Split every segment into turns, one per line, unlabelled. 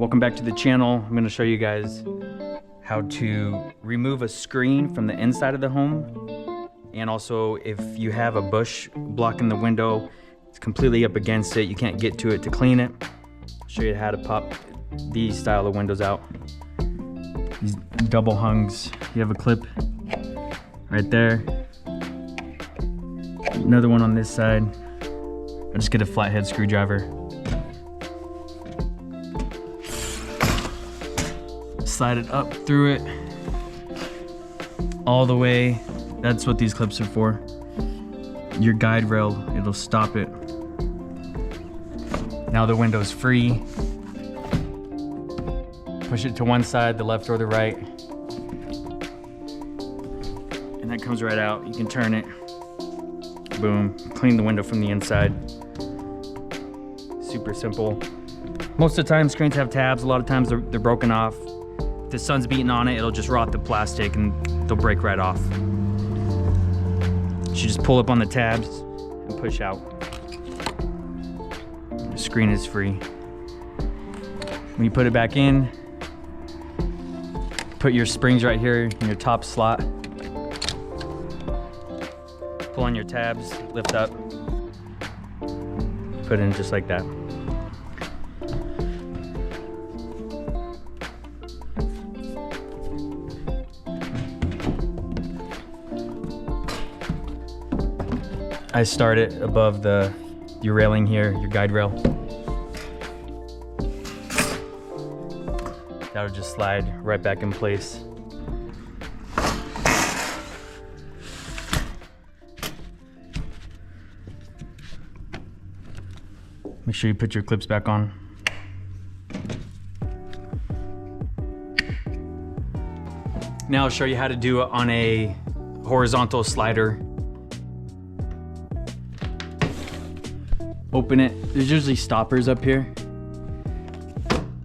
Welcome back to the channel. I'm going to show you guys how to remove a screen from the inside of the home, and also if you have a bush blocking the window, it's completely up against it, you can't get to it to clean it. I'll show you how to pop these style of windows out. These double hungs, you have a clip right there, another one on this side. I'll just get a flathead screwdriver, slide it up through it all the way. That's what these clips are for. Your guide rail, it'll stop it. Now the window's free. Push it to one side, the left or the right, and that comes right out. You can turn it, boom, clean the window from the inside. Super simple. Most of the time screens have tabs, a lot of times they're broken off. If the sun's beating on it, it'll just rot the plastic and they'll break right off. You just pull up on the tabs and push out. The screen is free. When you put it back in, put your springs right here in your top slot. Pull on your tabs, lift up, put it in just like that. I start it above your railing here, your guide rail. That'll just slide right back in place. Make sure you put your clips back on. Now I'll show you how to do it on a horizontal slider. Open it. There's usually stoppers up here.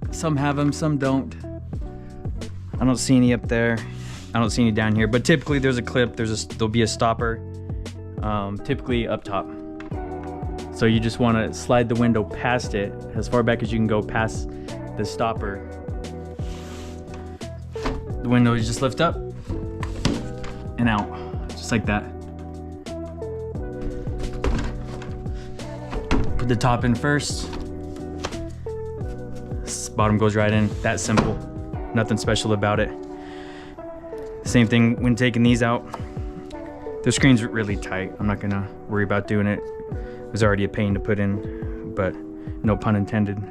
Some have them, some don't. I don't see any up there. I don't see any down here, but typically there's a clip, there'll be a stopper, typically up top. So you just want to slide the window past it, as far back as you can go past the stopper. The window is just lift up and out, just like that. Put the top in first. This bottom goes right in. That simple. Nothing special about it. Same thing when taking these out. The screen's really tight. I'm not gonna worry about doing it. It was already a pain to put in, but no pun intended,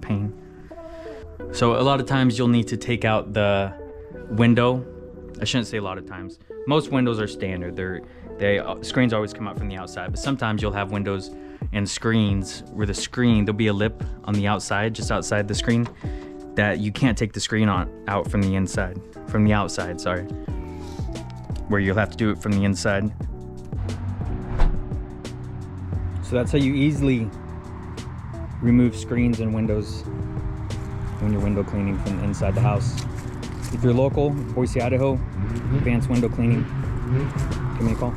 pain. So a lot of times you'll need to take out the window. I shouldn't say a lot of times. Most windows are standard. Screens always come out from the outside, but sometimes you'll have windows and screens where there'll be a lip on the outside, just outside the screen, that you can't take the screen out from the outside, sorry. Where you'll have to do it from the inside. So that's how you easily remove screens and windows when you're window cleaning from inside the house. If you're local, Boise, Idaho, advanced window cleaning, give me a call.